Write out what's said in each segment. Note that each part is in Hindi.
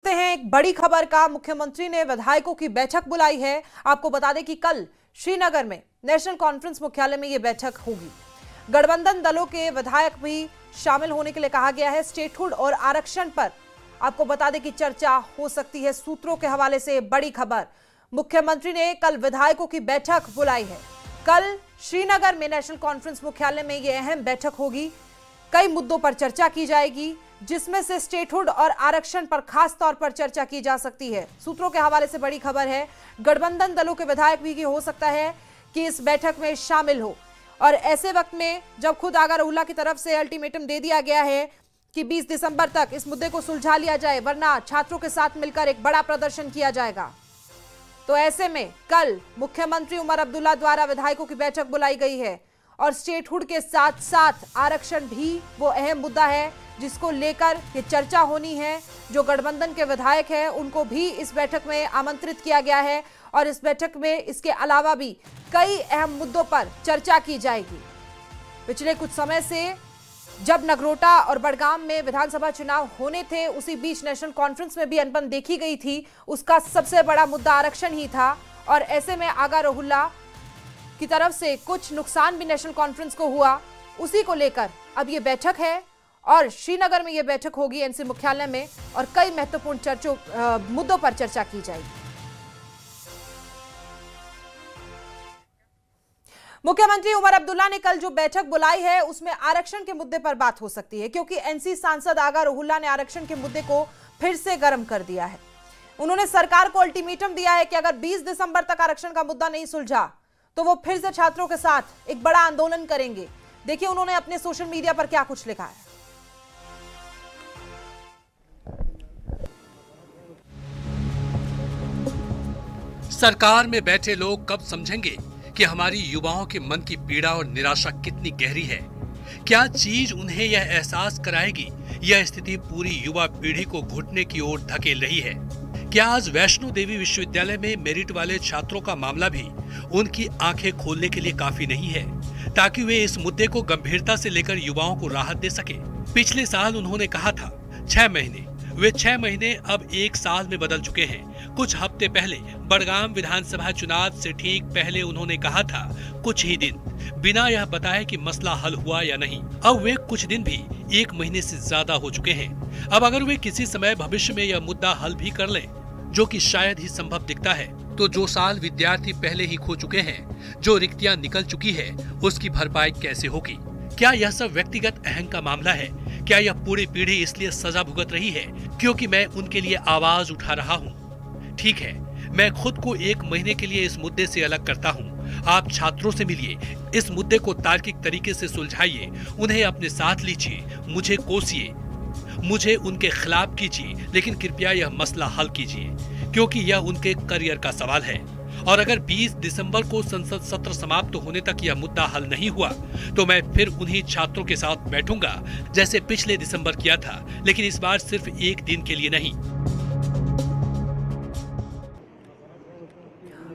हैं एक बड़ी खबर का। मुख्यमंत्री ने विधायकों की बैठक बुलाई है। आपको बता दें कि कल श्रीनगर में नेशनल कॉन्फ्रेंस मुख्यालय में यह बैठक होगी। गठबंधन दलों के विधायक भी शामिल होने के लिए कहा गया है। स्टेटहुड और आरक्षण पर आपको बता दें कि चर्चा हो सकती है। सूत्रों के हवाले से बड़ी खबर, मुख्यमंत्री ने कल विधायकों की बैठक बुलाई है। कल श्रीनगर में नेशनल कॉन्फ्रेंस मुख्यालय में यह अहम बैठक होगी। कई मुद्दों पर चर्चा की जाएगी, जिसमें से स्टेटहुड और आरक्षण पर खास तौर पर चर्चा की जा सकती है। सूत्रों के हवाले से बड़ी खबर है, गठबंधन दलों के विधायक भी हो सकता है कि इस बैठक में शामिल हो। और ऐसे वक्त में जब खुद आगा रहुल्ला की तरफ से अल्टीमेटम दे दिया गया है कि 20 दिसंबर तक इस मुद्दे को सुलझा लिया जाए, वरना छात्रों के साथ मिलकर एक बड़ा प्रदर्शन किया जाएगा। तो ऐसे में कल मुख्यमंत्री उमर अब्दुल्ला द्वारा विधायकों की बैठक बुलाई गई है और स्टेटहुड के साथ साथ आरक्षण भी वो अहम मुद्दा है जिसको लेकर ये चर्चा होनी है। जो गठबंधन के विधायक हैं उनको भी इस बैठक में आमंत्रित किया गया है और इस बैठक में इसके अलावा भी कई अहम मुद्दों पर चर्चा की जाएगी। पिछले कुछ समय से जब नगरोटा और बड़गाम में विधानसभा चुनाव होने थे, उसी बीच नेशनल कॉन्फ्रेंस में भी अनबन देखी गई थी। उसका सबसे बड़ा मुद्दा आरक्षण ही था और ऐसे में आगा रहुल्ला की तरफ से कुछ नुकसान भी नेशनल कॉन्फ्रेंस को हुआ। उसी को लेकर अब ये बैठक है और श्रीनगर में ये बैठक होगी एनसी मुख्यालय में और कई महत्वपूर्ण मुद्दों पर चर्चा की जाएगी। मुख्यमंत्री उमर अब्दुल्ला ने कल जो बैठक बुलाई है उसमें आरक्षण के मुद्दे पर बात हो सकती है, क्योंकि एनसी सांसद आगा रहुल्ला ने आरक्षण के मुद्दे को फिर से गर्म कर दिया है। उन्होंने सरकार को अल्टीमेटम दिया है कि अगर 20 दिसंबर तक आरक्षण का मुद्दा नहीं सुलझा तो वो फिर से छात्रों के साथ एक बड़ा आंदोलन करेंगे। देखिए उन्होंने अपने सोशल मीडिया पर क्या कुछ लिखा है। सरकार में बैठे लोग कब समझेंगे कि हमारी युवाओं के मन की पीड़ा और निराशा कितनी गहरी है। क्या चीज उन्हें यह एहसास कराएगी? यह स्थिति पूरी युवा पीढ़ी को घुटने की ओर धकेल रही है। क्या आज वैष्णो देवी विश्वविद्यालय में मेरिट वाले छात्रों का मामला भी उनकी आंखें खोलने के लिए काफी नहीं है, ताकि वे इस मुद्दे को गंभीरता से लेकर युवाओं को राहत दे सके? पिछले साल उन्होंने कहा था 6 महीने, वे 6 महीने अब 1 साल में बदल चुके हैं। कुछ हफ्ते पहले बड़गाम विधानसभा चुनाव से ठीक पहले उन्होंने कहा था कुछ ही दिन, बिना यह बताए कि मसला हल हुआ या नहीं। अब वे कुछ दिन भी 1 महीने से ज्यादा हो चुके हैं। अब अगर वे किसी समय भविष्य में यह मुद्दा हल भी कर लें, जो कि शायद ही संभव दिखता है, तो जो साल विद्यार्थी पहले ही खो चुके हैं, जो रिक्तियां निकल चुकी है, उसकी भरपाई कैसे होगी? क्या यह सब व्यक्तिगत अहम का मामला है? क्या यह पूरी पीढ़ी इसलिए सजा भुगत रही है क्योंकि मैं उनके लिए आवाज उठा रहा हूँ? ठीक है, मैं खुद को 1 महीने के लिए इस मुद्दे से अलग करता हूँ। आप छात्रों से मिलिए, इस मुद्दे को तार्किक तरीके से सुलझाइए, उन्हें अपने साथ लीजिए, मुझे कोसिए, मुझे उनके खिलाफ कीजिए, लेकिन कृपया यह मसला हल कीजिए, क्योंकि यह उनके करियर का सवाल है। और अगर 20 दिसंबर को संसद सत्र समाप्त होने तक यह मुद्दा हल नहीं हुआ तो मैं फिर उन्हीं छात्रों के साथ बैठूंगा जैसे पिछले दिसंबर किया था, लेकिन इस बार सिर्फ 1 दिन के लिए नहीं।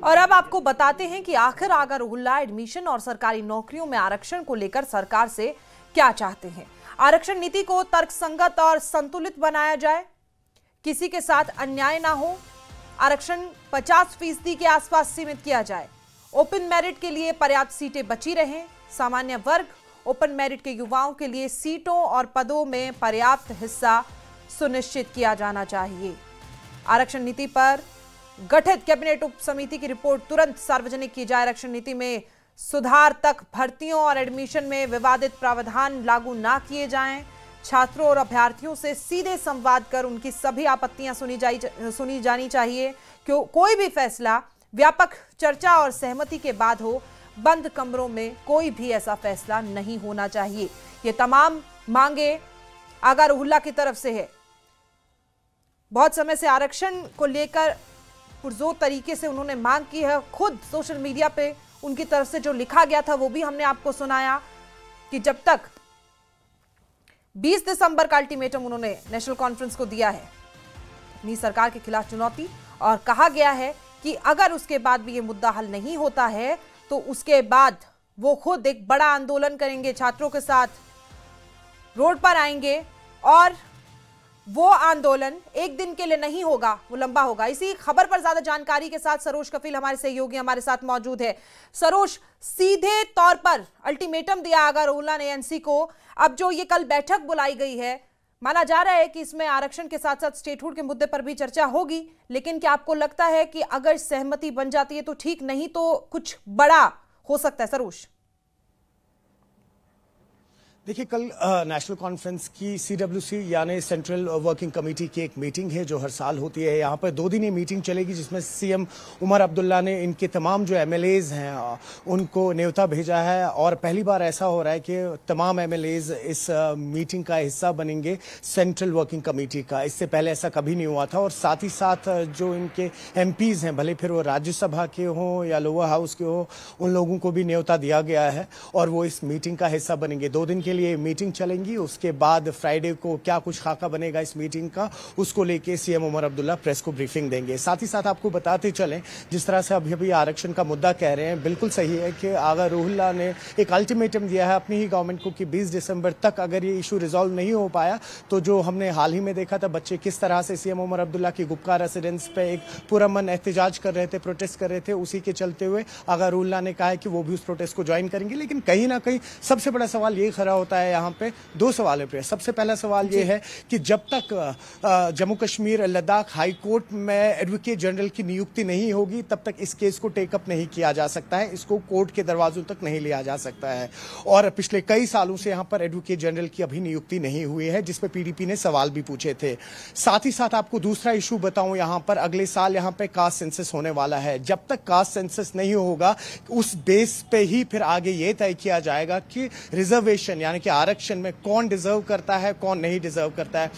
और अब आपको बताते हैं कि आखिर आगा रहुल्ला एडमिशन और सरकारी नौकरियों में आरक्षण को लेकर सरकार से क्या चाहते हैं। आरक्षण नीति को तर्कसंगत और संतुलित बनाया जाए, किसी के साथ अन्याय ना हो, आरक्षण 50% के आसपास सीमित किया जाए, ओपन मेरिट के लिए पर्याप्त सीटें बची रहें, सामान्य वर्ग ओपन मेरिट के युवाओं के लिए सीटों और पदों में पर्याप्त हिस्सा सुनिश्चित किया जाना चाहिए। आरक्षण नीति पर गठित कैबिनेट उप समिति की रिपोर्ट तुरंत सार्वजनिक की जाए। आरक्षण नीति में सुधार तक भर्तियों और एडमिशन में विवादित प्रावधान लागू ना किए जाएं, छात्रों और अभ्यर्थियों से सीधे संवाद कर उनकी सभी आपत्तियां सुनी जानी चाहिए। क्यों कोई भी फैसला व्यापक चर्चा और सहमति के बाद हो, बंद कमरों में कोई भी ऐसा फैसला नहीं होना चाहिए। ये तमाम मांगे आगा रहुल्ला की तरफ से है। बहुत समय से आरक्षण को लेकर पुरजोर तरीके से उन्होंने मांग की है। खुद सोशल मीडिया पे उनकी तरफ से जो लिखा गया था वो भी हमने आपको सुनाया कि जब तक 20 दिसंबर का अल्टीमेटम उन्होंने नेशनल कॉन्फ्रेंस को दिया है अपनी सरकार के खिलाफ चुनौती, और कहा गया है कि अगर उसके बाद भी ये मुद्दा हल नहीं होता है तो उसके बाद वो खुद एक बड़ा आंदोलन करेंगे, छात्रों के साथ रोड पर आएंगे और वो आंदोलन एक दिन के लिए नहीं होगा, वो लंबा होगा। इसी खबर पर ज्यादा जानकारी के साथ सरोज कफील हमारे सहयोगी हमारे साथ मौजूद है। सरोज, सीधे तौर पर अल्टीमेटम दिया आगा रोहिल्ला ने एएनसी को। अब जो ये कल बैठक बुलाई गई है, माना जा रहा है कि इसमें आरक्षण के साथ साथ स्टेटहुड के मुद्दे पर भी चर्चा होगी, लेकिन क्या आपको लगता है कि अगर सहमति बन जाती है तो ठीक, नहीं तो कुछ बड़ा हो सकता है? सरोज, देखिए, कल नेशनल कॉन्फ्रेंस की सीडब्ल्यूसी यानी सेंट्रल वर्किंग कमेटी की एक मीटिंग है जो हर साल होती है। यहाँ पर 2 दिन ये मीटिंग चलेगी, जिसमें सीएम उमर अब्दुल्ला ने इनके तमाम जो एमएलएज हैं उनको न्योता भेजा है। और पहली बार ऐसा हो रहा है कि तमाम एमएलएज इस मीटिंग का हिस्सा बनेंगे सेंट्रल वर्किंग कमेटी का। इससे पहले ऐसा कभी नहीं हुआ था। और साथ ही साथ जो इनके एमपीज हैं, भले फिर वो राज्यसभा के हों या लोअर हाउस के हों, उन लोगों को भी न्योता दिया गया है और वो इस मीटिंग का हिस्सा बनेंगे। 2 दिन के लिए मीटिंग चलेंगी। उसके बाद फ्राइडे को क्या कुछ खाका बनेगा इस मीटिंग का, उसको लेके सीएम उमर अब्दुल्ला प्रेस को ब्रीफिंग देंगे। साथ ही साथ आपको बताते चलें, जिस तरह से अभी आरक्षण का मुद्दा कह रहे हैं, बिल्कुल सही है कि आगा रोहिल्ला ने एक अल्टीमेटम दिया है अपनी ही गवर्नमेंट को कि 20 दिसंबर तक अगर ये इशू रिजॉल्व नहीं हो पाया तो जो हमने हाल ही में देखा था, बच्चे किस तरह से सीएम उमर अब्दुल्ला की गुपकार रेसिडेंस पे एक पुरअमन एहतजाज कर रहे थे, प्रोटेस्ट कर रहे थे, उसी के चलते हुए आगा रोहिल्ला ने कहा है कि वो भी उस प्रोटेस्ट को ज्वाइन करेंगे। लेकिन कहीं ना कहीं सबसे बड़ा सवाल ये खड़ा होता है, यहाँ पे 2 सवाल है। सबसे पहला सवाल ये है कि जब तक जम्मू कश्मीर लद्दाख हाई कोर्ट में एडवोकेट जनरल की नियुक्ति नहीं होगी, तब तक इस केस को टेकअप नहीं किया जा सकता है, इसको कोर्ट के दरवाजों तक नहीं लिया जा सकता है। और पिछले कई सालों से यहाँ पर एडवोकेट जनरल की अभी नियुक्ति नहीं हुई है, जिसपे पीडीपी ने सवाल भी पूछे थे। साथ ही साथ आपको दूसरा इशू बताऊं, यहाँ पर अगले साल यहाँ पे कास्ट सेंसस होने वाला है। जब तक कास्ट सेंसस नहीं होगा, उस बेस पे ही फिर आगे ये तय किया जाएगा कि रिजर्वेशन यानी कि आरक्षण में कौन डिजर्व करता है, कौन नहीं डिजर्व करता है,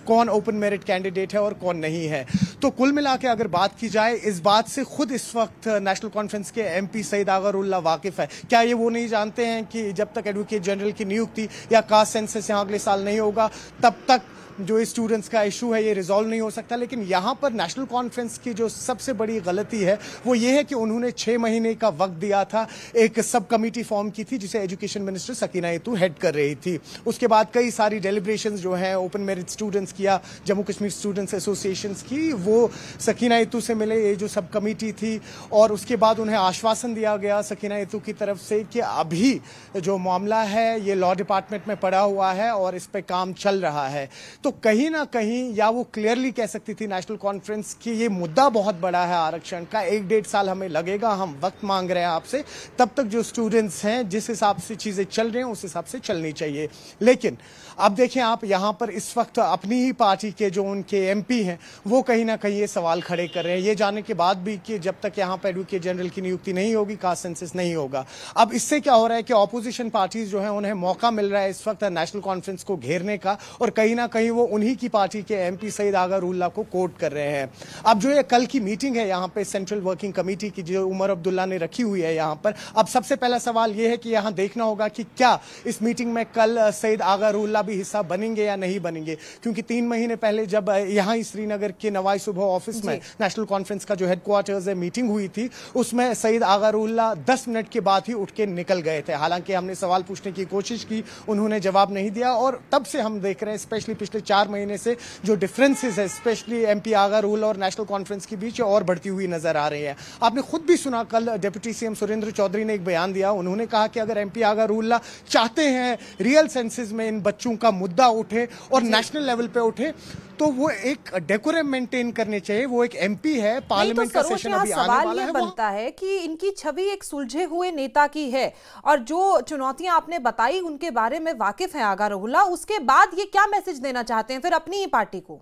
कौन ओपन मेरिट कैंडिडेट है और कौन नहीं है। तो कुल मिला के अगर बात की जाए, इस बात से खुद इस वक्त नेशनल कॉन्फ्रेंस के एमपी सईद आगा रोहिल्ला वाकिफ है। क्या ये वो नहीं जानते हैं कि जब तक एडवोकेट जनरल की नियुक्ति या कास्ट सेंसस यहाँ अगले साल नहीं होगा, तब तक जो स्टूडेंट्स का इशू है ये रिजॉल्व नहीं हो सकता। लेकिन यहाँ पर नेशनल कॉन्फ्रेंस की जो सबसे बड़ी गलती है वो ये है कि उन्होंने 6 महीने का वक्त दिया था। एक सब कमेटी फॉर्म की थी जिसे एजुकेशन मिनिस्टर सकीना यतू हेड कर रही थी। उसके बाद कई सारी डेलिब्रेशंस जो हैं ओपन मेरिट स्टूडेंट्स की या जम्मू कश्मीर स्टूडेंट्स एसोसिएशंस की, वो सकीना यतू से मिले, ये जो सब कमेटी थी। और उसके बाद उन्हें आश्वासन दिया गया सकीना यतू की तरफ से कि अभी जो मामला है ये लॉ डिपार्टमेंट में पड़ा हुआ है और इस पर काम चल रहा है। तो कहीं ना कहीं या वो क्लियरली कह सकती थी नेशनल कॉन्फ्रेंस कि ये मुद्दा बहुत बड़ा है आरक्षण का, 1-1.5 साल हमें लगेगा, हम वक्त मांग रहे हैं आपसे, तब तक जो स्टूडेंट्स हैं जिस हिसाब से चीजें चल रही हैं उस हिसाब से चलनी चाहिए। लेकिन अब देखें आप, यहां पर इस वक्त अपनी ही पार्टी के जो उनके एमपी हैं वो कहीं ना कहीं ये सवाल खड़े कर रहे हैं, ये जानने के बाद भी कि जब तक यहां पर एडवोकेट जनरल की नियुक्ति नहीं होगी, कास्ट सेंसस नहीं होगा। अब इससे क्या हो रहा है कि ऑपोजिशन पार्टीज जो है उन्हें मौका मिल रहा है इस वक्त नेशनल कॉन्फ्रेंस को घेरने का, और कहीं ना कहीं वो उन्हीं की पार्टी के एमपी सईद आगा रोहिल्ला को कोट कर रहे हैं। अब जो ये कल की मीटिंग है यहाँ पे सेंट्रल वर्किंग कमेटी की जो उमर अब्दुल्ला ने रखी हुई है यहाँ पर, अब सबसे पहला सवाल ये है कि यहाँ देखना होगा कि क्या इस मीटिंग में कल सईद आगा रोहिल्ला भी हिस्सा बनेंगे या नहीं बनेंगे। क्योंकि 3 महीने पहले जब यहाँ ही श्रीनगर के नवाई सुबह ऑफिस में नेशनल कॉन्फ्रेंस का जो हेडक्वार्टर्स है मीटिंग हुई थी, उसमें सईद आगा रोहिल्ला 10 मिनट के बाद ही उठ के निकल गए थे। हालांकि हमने सवाल पूछने की कोशिश की, उन्होंने जवाब नहीं दिया। और तब से हम देख रहे हैं स्पेशली पिछले 4 महीने से जो डिफरेंसेस है स्पेशली एमपी आगा रोहिल्ला और नेशनल कॉन्फ्रेंस के बीच और बढ़ती हुई नजर आ रही है। आपने खुद भी सुना, कल डिप्टी सीएम सुरेंद्र चौधरी ने एक बयान दिया, उन्होंने कहा कि अगर एमपी आगा रोहिल्ला चाहते हैं रियल सेंसेस में इन बच्चों का मुद्दा उठे और नेशनल लेवल पे उठे, तो वो एक डेकोरम मेंटेन करने चाहिए। वो एक एमपी है, पार्लियामेंट का सेशन अभी आने वाला है। बनता है कि इनकी छवि एक सुलझे हुए नेता की है, और जो चुनौतियां आपने बताई उनके बारे में वाकिफ है आगा रोहिल्ला, उसके बाद ये क्या मैसेज देना चाहते हैं फिर अपनी ही पार्टी को?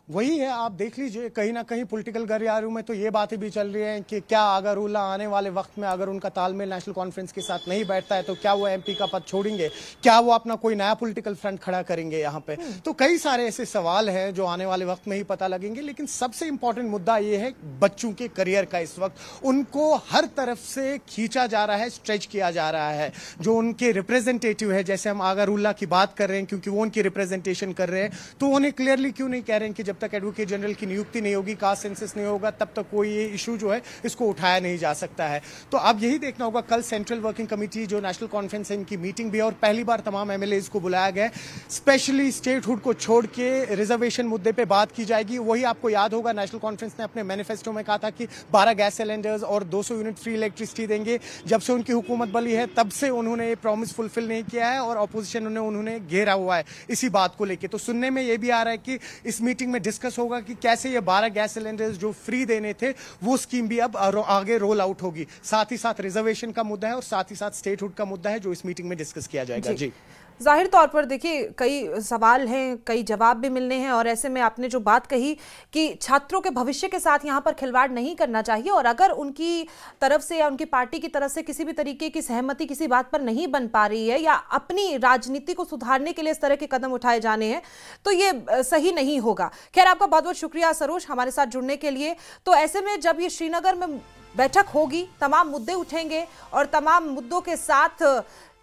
वही है, आप देख लीजिए, कहीं ना कहीं पॉलिटिकल गलियारों में तो ये बातें भी चल रही हैं कि क्या आगा रोहिल्ला आने वाले वक्त में अगर उनका तालमेल नेशनल कॉन्फ्रेंस के साथ नहीं बैठता है तो क्या वो एमपी का पद छोड़ेंगे, क्या वो अपना कोई नया पॉलिटिकल फ्रंट खड़ा करेंगे यहाँ पे। तो कई सारे ऐसे सवाल हैं जो आने वाले वक्त में ही पता लगेंगे। लेकिन सबसे इंपॉर्टेंट मुद्दा ये है बच्चों के करियर का। इस वक्त उनको हर तरफ से खींचा जा रहा है, स्ट्रेच किया जा रहा है। जो उनके रिप्रेजेंटेटिव है, जैसे हम आगा रोहिल्ला की बात कर रहे हैं क्योंकि वो उनकी रिप्रेजेंटेशन कर रहे हैं, तो उन्हें क्लियरली क्यों नहीं कह रहे हैं कि जब जब तक एडवोकेट जनरल की नियुक्ति नहीं होगी, कास्ट सेंसस नहीं होगा, तब तक कोई ये इशू जो है इसको उठाया नहीं जा सकता है। तो अब यही देखना होगा, कल सेंट्रल वर्किंग कमेटी जो नेशनल कॉन्फ्रेंस है इनकी मीटिंग भी है और पहली बार तमाम एमएलएज को बुलाया गया है। स्पेशली स्टेटहुड को छोड़ के रिजर्वेशन मुद्दे पे बात की जाएगी। वही आपको याद होगा, नेशनल कॉन्फ्रेंस ने अपने मैनिफेस्टो में कहा था कि 12 गैस सिलेंडर्स और 200 यूनिट फ्री इलेक्ट्रिसिटी देंगे। जब से उनकी हुकूमत बनी है तब से उन्होंने ये प्रॉमिस फुलफिल नहीं किया है और ऑपोजिशन उन्होंने घेरा हुआ है इसी बात को लेकर। तो सुनने में ये भी आ रहा है कि इस मीटिंग में डिस्कस होगा कि कैसे ये 12 गैस सिलेंडर्स जो फ्री देने थे वो स्कीम भी अब आगे रोल आउट होगी। साथ ही साथ रिजर्वेशन का मुद्दा है और साथ ही साथ स्टेटहुड का मुद्दा है जो इस मीटिंग में डिस्कस किया जाएगा। जी जाहिर तौर पर देखिए, कई सवाल हैं, कई जवाब भी मिलने हैं और ऐसे में आपने जो बात कही कि छात्रों के भविष्य के साथ यहाँ पर खिलवाड़ नहीं करना चाहिए और अगर उनकी तरफ से या उनकी पार्टी की तरफ से किसी भी तरीके की सहमति किसी बात पर नहीं बन पा रही है या अपनी राजनीति को सुधारने के लिए इस तरह के कदम उठाए जाने हैं तो ये सही नहीं होगा। खैर, आपका बहुत बहुत शुक्रिया सरोज हमारे साथ जुड़ने के लिए। तो ऐसे में जब ये श्रीनगर में बैठक होगी, तमाम मुद्दे उठेंगे और तमाम मुद्दों के साथ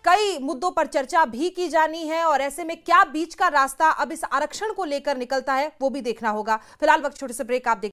कई मुद्दों पर चर्चा भी की जानी है और ऐसे में क्या बीच का रास्ता अब इस आरक्षण को लेकर निकलता है वो भी देखना होगा। फिलहाल वक्त छोटे से ब्रेक आप देख